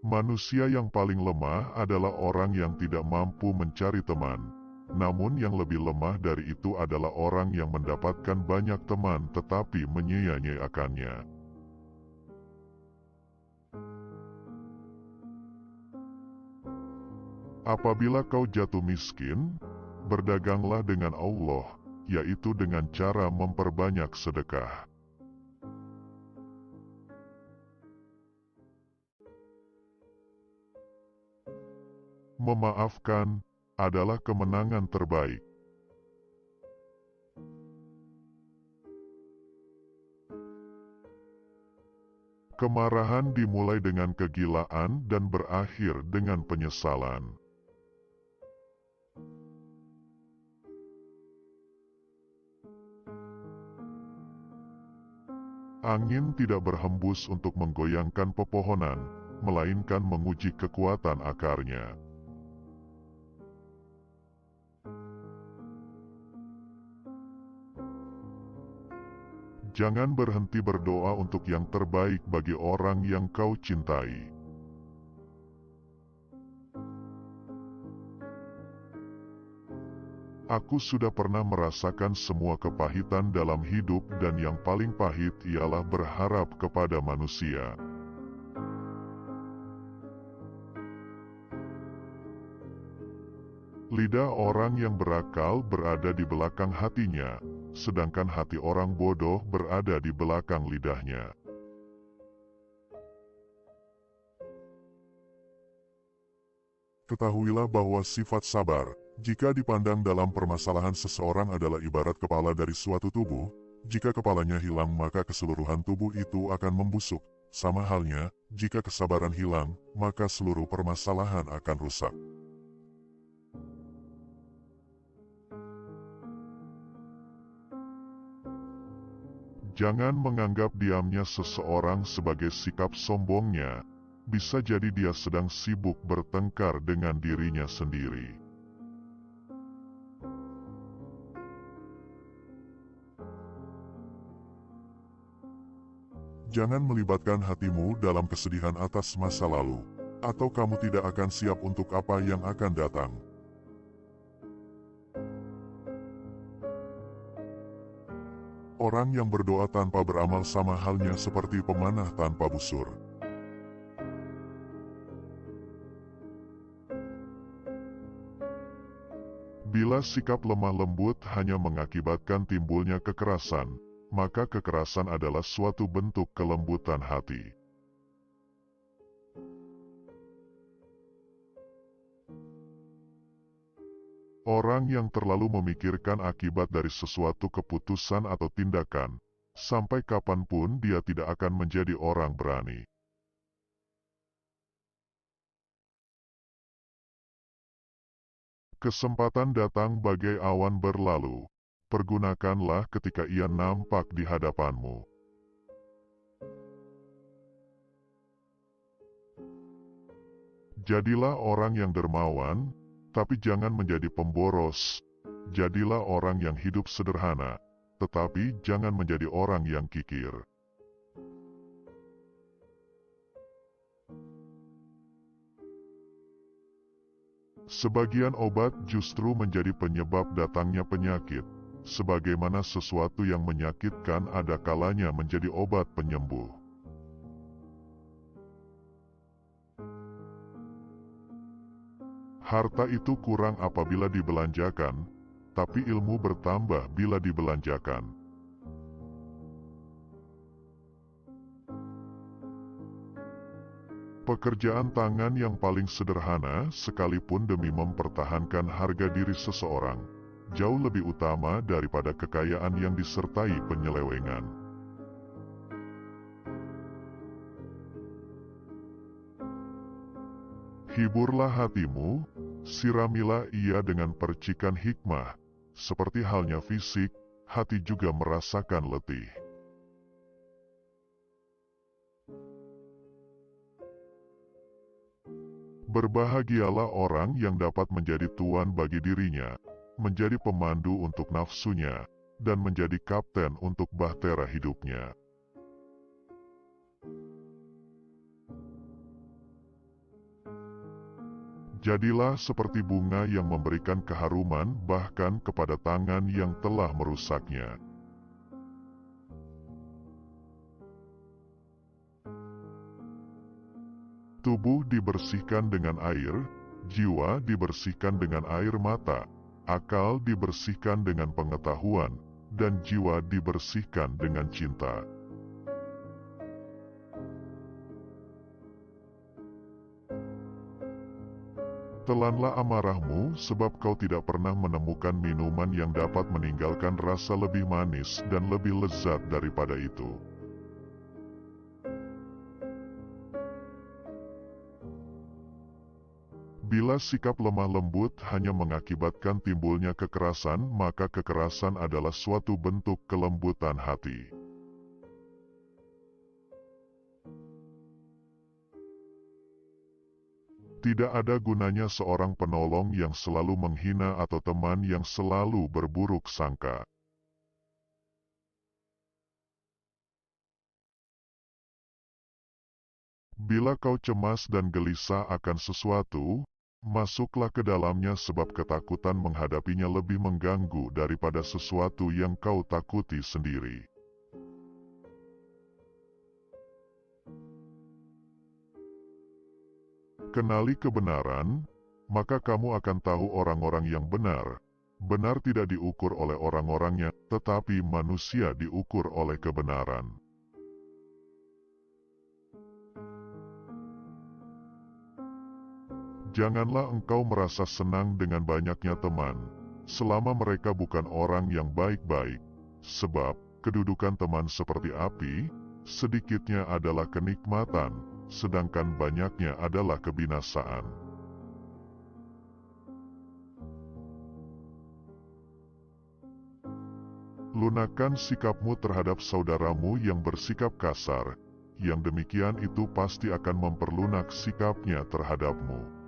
Manusia yang paling lemah adalah orang yang tidak mampu mencari teman. Namun yang lebih lemah dari itu adalah orang yang mendapatkan banyak teman tetapi menyia-nyiakannya. Apabila kau jatuh miskin, berdaganglah dengan Allah, yaitu dengan cara memperbanyak sedekah. Memaafkan adalah kemenangan terbaik. Kemarahan dimulai dengan kegilaan dan berakhir dengan penyesalan. Angin tidak berhembus untuk menggoyangkan pepohonan, melainkan menguji kekuatan akarnya. Jangan berhenti berdoa untuk yang terbaik bagi orang yang kau cintai. Aku sudah pernah merasakan semua kepahitan dalam hidup dan yang paling pahit ialah berharap kepada manusia. Lidah orang yang berakal berada di belakang hatinya, sedangkan hati orang bodoh berada di belakang lidahnya. Ketahuilah bahwa sifat sabar, jika dipandang dalam permasalahan seseorang adalah ibarat kepala dari suatu tubuh, jika kepalanya hilang maka keseluruhan tubuh itu akan membusuk. Sama halnya, jika kesabaran hilang, maka seluruh permasalahan akan rusak. Jangan menganggap diamnya seseorang sebagai sikap sombongnya. Bisa jadi dia sedang sibuk bertengkar dengan dirinya sendiri. Jangan melibatkan hatimu dalam kesedihan atas masa lalu, atau kamu tidak akan siap untuk apa yang akan datang. Orang yang berdoa tanpa beramal sama halnya seperti pemanah tanpa busur. Bila sikap lemah lembut hanya mengakibatkan timbulnya kekerasan, maka kekerasan adalah suatu bentuk kelembutan hati. Orang yang terlalu memikirkan akibat dari sesuatu keputusan atau tindakan, sampai kapanpun dia tidak akan menjadi orang berani. Kesempatan datang bagai awan berlalu. Pergunakanlah ketika ia nampak di hadapanmu. Jadilah orang yang dermawan, tapi jangan menjadi pemboros. Jadilah orang yang hidup sederhana, tetapi jangan menjadi orang yang kikir. Sebagian obat justru menjadi penyebab datangnya penyakit, sebagaimana sesuatu yang menyakitkan ada kalanya menjadi obat penyembuh. Harta itu kurang apabila dibelanjakan, tapi ilmu bertambah bila dibelanjakan. Pekerjaan tangan yang paling sederhana, sekalipun demi mempertahankan harga diri seseorang, jauh lebih utama daripada kekayaan yang disertai penyelewengan. Hiburlah hatimu, siramilah ia dengan percikan hikmah, seperti halnya fisik, hati juga merasakan letih. Berbahagialah orang yang dapat menjadi tuan bagi dirinya, menjadi pemandu untuk nafsunya, dan menjadi kapten untuk bahtera hidupnya. Jadilah seperti bunga yang memberikan keharuman bahkan kepada tangan yang telah merusaknya. Tubuh dibersihkan dengan air, jiwa dibersihkan dengan air mata, akal dibersihkan dengan pengetahuan, dan jiwa dibersihkan dengan cinta. Telanlah amarahmu, sebab kau tidak pernah menemukan minuman yang dapat meninggalkan rasa lebih manis dan lebih lezat daripada itu. Bila sikap lemah lembut hanya mengakibatkan timbulnya kekerasan, maka kekerasan adalah suatu bentuk kelembutan hati. Tidak ada gunanya seorang penolong yang selalu menghina atau teman yang selalu berburuk sangka. Bila kau cemas dan gelisah akan sesuatu, masuklah ke dalamnya sebab ketakutan menghadapinya lebih mengganggu daripada sesuatu yang kau takuti sendiri. Kenali kebenaran, maka kamu akan tahu orang-orang yang benar. Benar tidak diukur oleh orang-orangnya, tetapi manusia diukur oleh kebenaran. Janganlah engkau merasa senang dengan banyaknya teman, selama mereka bukan orang yang baik-baik, sebab kedudukan teman seperti api, sedikitnya adalah kenikmatan, sedangkan banyaknya adalah kebinasaan. Lunakan sikapmu terhadap saudaramu yang bersikap kasar, yang demikian itu pasti akan memperlunak sikapnya terhadapmu.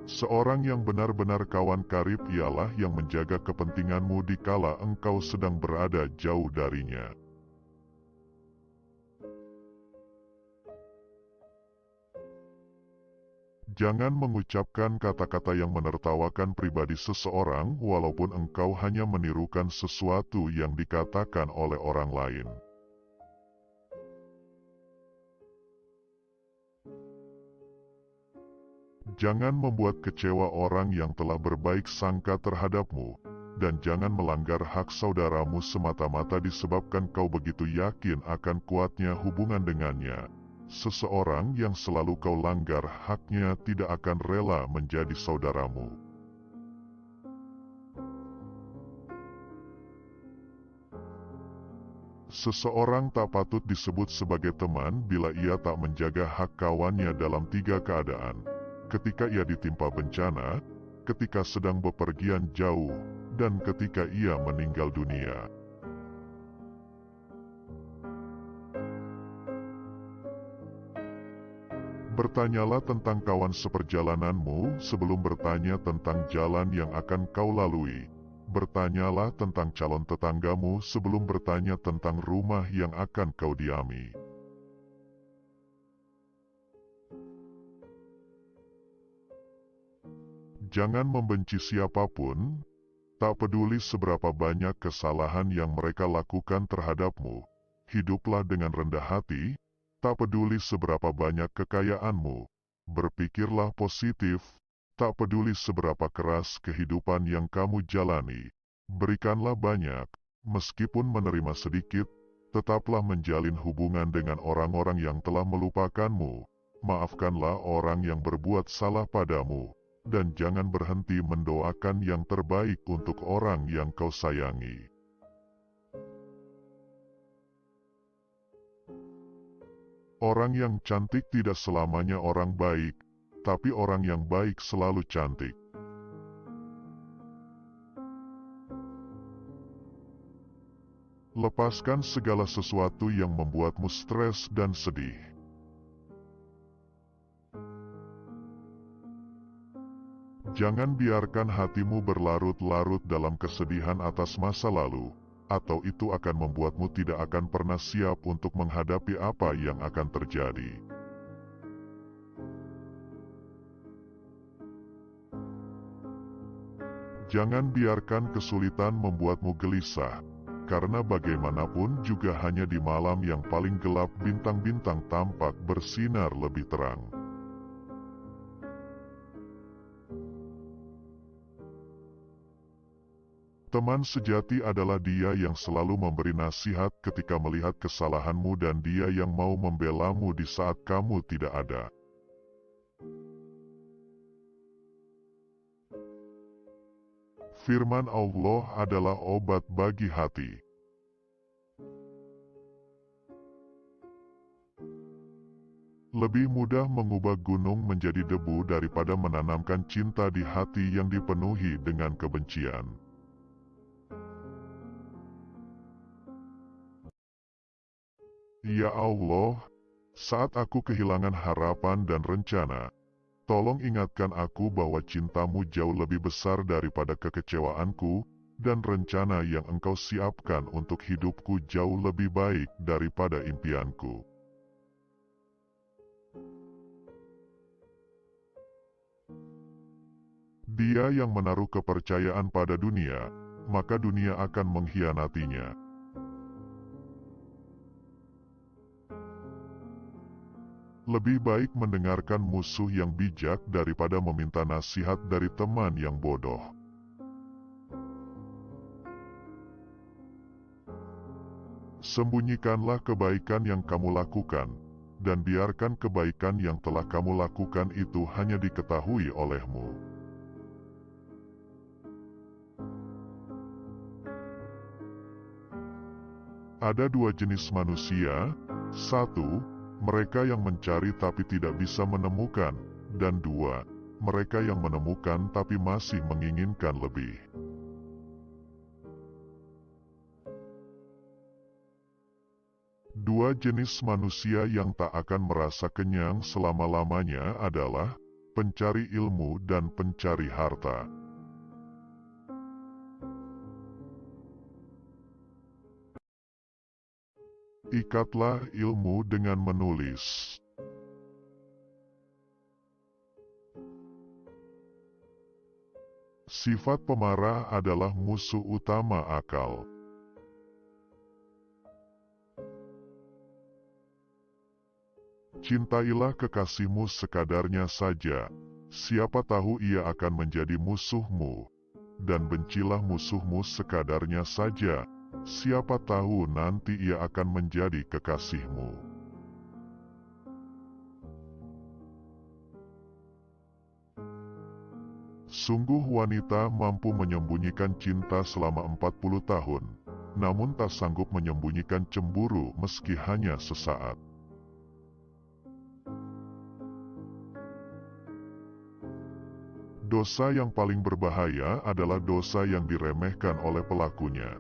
Seorang yang benar-benar kawan karib ialah yang menjaga kepentinganmu dikala engkau sedang berada jauh darinya. Jangan mengucapkan kata-kata yang menertawakan pribadi seseorang walaupun engkau hanya menirukan sesuatu yang dikatakan oleh orang lain. Jangan membuat kecewa orang yang telah berbaik sangka terhadapmu, dan jangan melanggar hak saudaramu semata-mata disebabkan kau begitu yakin akan kuatnya hubungan dengannya. Seseorang yang selalu kau langgar haknya tidak akan rela menjadi saudaramu. Seseorang tak patut disebut sebagai teman bila ia tak menjaga hak kawannya dalam 3 keadaan. Ketika ia ditimpa bencana, ketika sedang bepergian jauh, dan ketika ia meninggal dunia. Bertanyalah tentang kawan seperjalananmu sebelum bertanya tentang jalan yang akan kau lalui. Bertanyalah tentang calon tetanggamu sebelum bertanya tentang rumah yang akan kau diami. Jangan membenci siapapun, tak peduli seberapa banyak kesalahan yang mereka lakukan terhadapmu. Hiduplah dengan rendah hati, tak peduli seberapa banyak kekayaanmu. Berpikirlah positif, tak peduli seberapa keras kehidupan yang kamu jalani. Berikanlah banyak, meskipun menerima sedikit, tetaplah menjalin hubungan dengan orang-orang yang telah melupakanmu. Maafkanlah orang yang berbuat salah padamu. Dan jangan berhenti mendoakan yang terbaik untuk orang yang kau sayangi. Orang yang cantik tidak selamanya orang baik, tapi orang yang baik selalu cantik. Lepaskan segala sesuatu yang membuatmu stres dan sedih. Jangan biarkan hatimu berlarut-larut dalam kesedihan atas masa lalu. atau itu akan membuatmu tidak akan pernah siap untuk menghadapi apa yang akan terjadi. Jangan biarkan kesulitan membuatmu gelisah, karena bagaimanapun juga hanya di malam yang paling gelap bintang-bintang tampak bersinar lebih terang. Teman sejati adalah dia yang selalu memberi nasihat ketika melihat kesalahanmu dan dia yang mau membelamu di saat kamu tidak ada. Firman Allah adalah obat bagi hati. Lebih mudah mengubah gunung menjadi debu daripada menanamkan cinta di hati yang dipenuhi dengan kebencian. Ya Allah, saat aku kehilangan harapan dan rencana, tolong ingatkan aku bahwa cintamu jauh lebih besar daripada kekecewaanku, dan rencana yang engkau siapkan untuk hidupku jauh lebih baik daripada impianku. Dia yang menaruh kepercayaan pada dunia, maka dunia akan mengkhianatinya. Lebih baik mendengarkan musuh yang bijak daripada meminta nasihat dari teman yang bodoh. Sembunyikanlah kebaikan yang kamu lakukan, dan biarkan kebaikan yang telah kamu lakukan itu hanya diketahui olehmu. Ada dua jenis manusia, satu, mereka yang mencari tapi tidak bisa menemukan, dan dua, mereka yang menemukan tapi masih menginginkan lebih. Dua jenis manusia yang tak akan merasa kenyang selama-lamanya adalah pencari ilmu dan pencari harta. Ikatlah ilmu dengan menulis. Sifat pemarah adalah musuh utama akal. Cintailah kekasihmu sekadarnya saja, siapa tahu ia akan menjadi musuhmu. Dan bencilah musuhmu sekadarnya saja, siapa tahu nanti ia akan menjadi kekasihmu. Sungguh wanita mampu menyembunyikan cinta selama 40 tahun, namun tak sanggup menyembunyikan cemburu meski hanya sesaat. Dosa yang paling berbahaya adalah dosa yang diremehkan oleh pelakunya.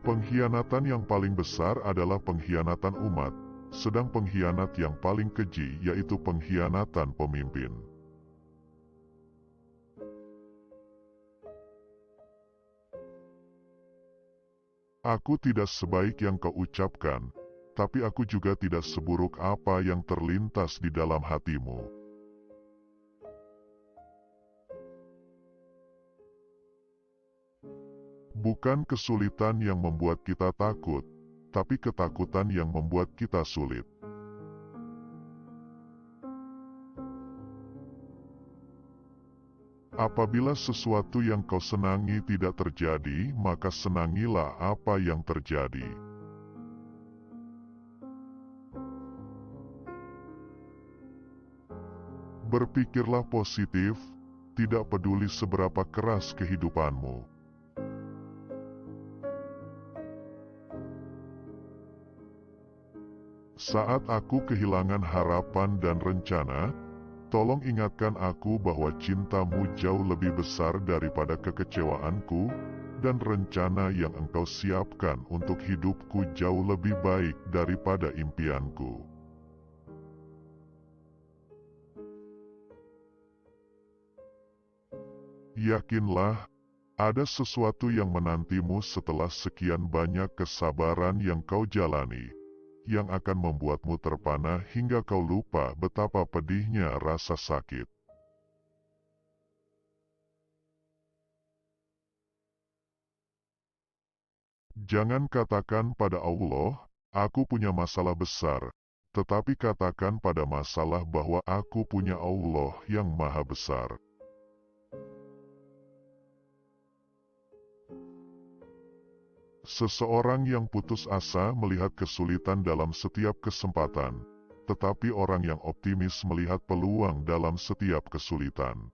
Pengkhianatan yang paling besar adalah pengkhianatan umat, sedang pengkhianat yang paling keji yaitu pengkhianatan pemimpin. Aku tidak sebaik yang kau ucapkan, tapi aku juga tidak seburuk apa yang terlintas di dalam hatimu. Bukan kesulitan yang membuat kita takut, tapi ketakutan yang membuat kita sulit. Apabila sesuatu yang kau senangi tidak terjadi, maka senangilah apa yang terjadi. Berpikirlah positif, tidak peduli seberapa keras kehidupanmu. Saat aku kehilangan harapan dan rencana, tolong ingatkan aku bahwa cintamu jauh lebih besar daripada kekecewaanku, dan rencana yang engkau siapkan untuk hidupku jauh lebih baik daripada impianku. Yakinlah, ada sesuatu yang menantimu setelah sekian banyak kesabaran yang kau jalani, yang akan membuatmu terpana hingga kau lupa betapa pedihnya rasa sakit. Jangan katakan pada Allah, "Aku punya masalah besar," tetapi katakan pada masalah bahwa aku punya Allah yang Maha Besar. Seseorang yang putus asa melihat kesulitan dalam setiap kesempatan, tetapi orang yang optimis melihat peluang dalam setiap kesulitan.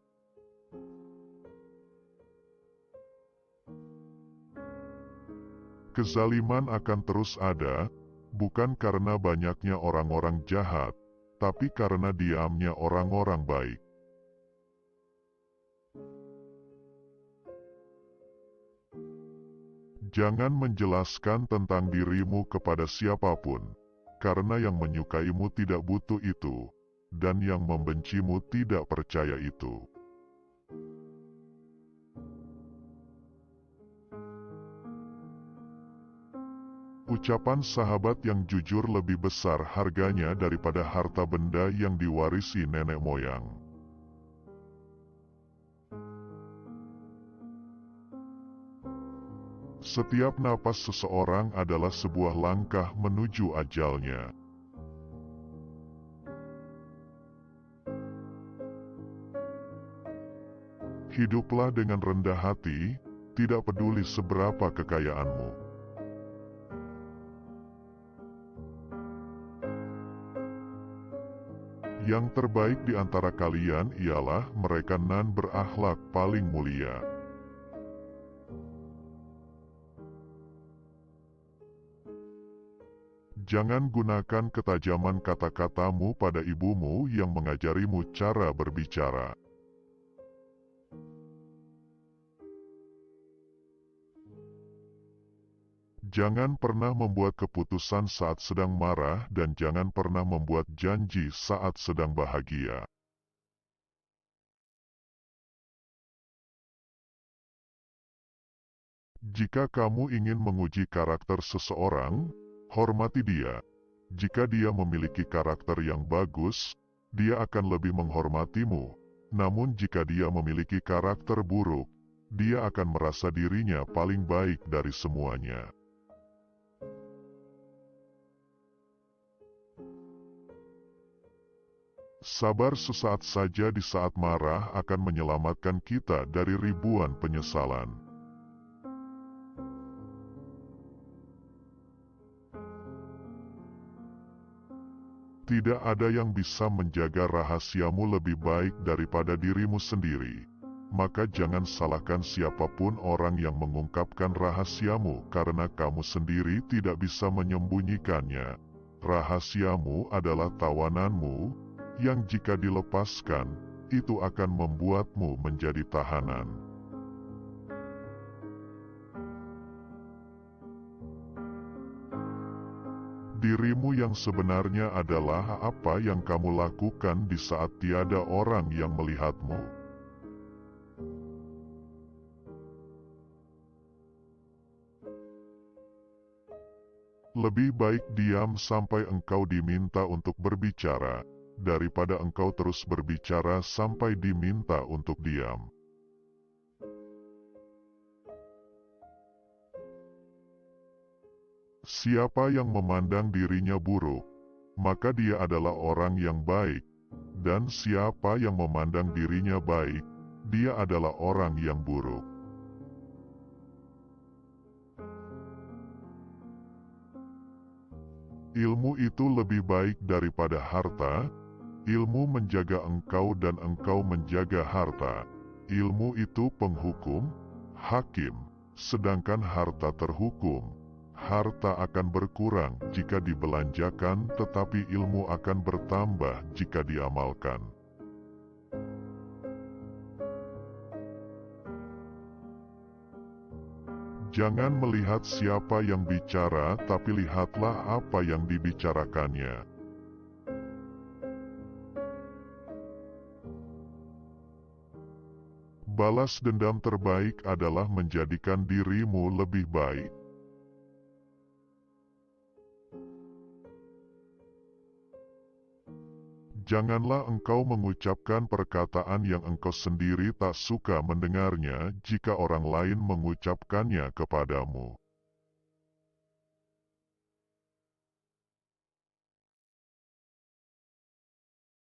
Kezaliman akan terus ada, bukan karena banyaknya orang-orang jahat, tapi karena diamnya orang-orang baik. Jangan menjelaskan tentang dirimu kepada siapapun, karena yang menyukaimu tidak butuh itu, dan yang membencimu tidak percaya itu. Ucapan sahabat yang jujur lebih besar harganya daripada harta benda yang diwarisi nenek moyang. Setiap napas seseorang adalah sebuah langkah menuju ajalnya. Hiduplah dengan rendah hati, tidak peduli seberapa kekayaanmu. Yang terbaik di antara kalian ialah mereka nan berakhlak paling mulia. Jangan gunakan ketajaman kata-katamu pada ibumu yang mengajarimu cara berbicara. Jangan pernah membuat keputusan saat sedang marah dan jangan pernah membuat janji saat sedang bahagia. Jika kamu ingin menguji karakter seseorang, hormati dia. Jika dia memiliki karakter yang bagus, dia akan lebih menghormatimu. Namun jika dia memiliki karakter buruk, dia akan merasa dirinya paling baik dari semuanya. Sabar sesaat saja di saat marah akan menyelamatkan kita dari ribuan penyesalan. Tidak ada yang bisa menjaga rahasiamu lebih baik daripada dirimu sendiri. Maka jangan salahkan siapapun orang yang mengungkapkan rahasiamu karena kamu sendiri tidak bisa menyembunyikannya. Rahasiamu adalah tawananmu, yang jika dilepaskan, itu akan membuatmu menjadi tahanan. Dirimu yang sebenarnya adalah apa yang kamu lakukan di saat tiada orang yang melihatmu. Lebih baik diam sampai engkau diminta untuk berbicara, daripada engkau terus berbicara sampai diminta untuk diam. Siapa yang memandang dirinya buruk, maka dia adalah orang yang baik, dan siapa yang memandang dirinya baik, dia adalah orang yang buruk. Ilmu itu lebih baik daripada harta. Ilmu menjaga engkau dan engkau menjaga harta. Ilmu itu penghukum, hakim, sedangkan harta terhukum. Harta akan berkurang jika dibelanjakan, tetapi ilmu akan bertambah jika diamalkan. Jangan melihat siapa yang bicara, tapi lihatlah apa yang dibicarakannya. Balas dendam terbaik adalah menjadikan dirimu lebih baik. Janganlah engkau mengucapkan perkataan yang engkau sendiri tak suka mendengarnya jika orang lain mengucapkannya kepadamu.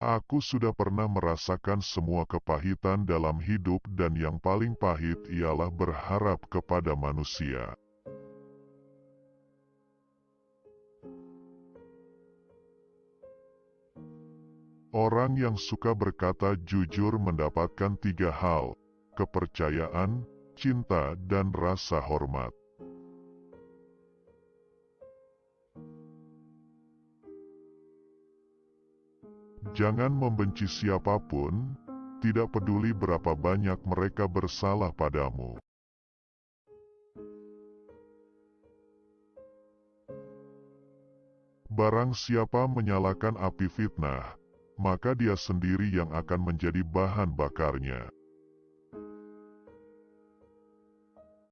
Aku sudah pernah merasakan semua kepahitan dalam hidup dan yang paling pahit ialah berharap kepada manusia. Orang yang suka berkata jujur mendapatkan 3 hal: kepercayaan, cinta, dan rasa hormat. Jangan membenci siapapun, tidak peduli berapa banyak mereka bersalah padamu. Barang siapa menyalakan api fitnah, maka dia sendiri yang akan menjadi bahan bakarnya.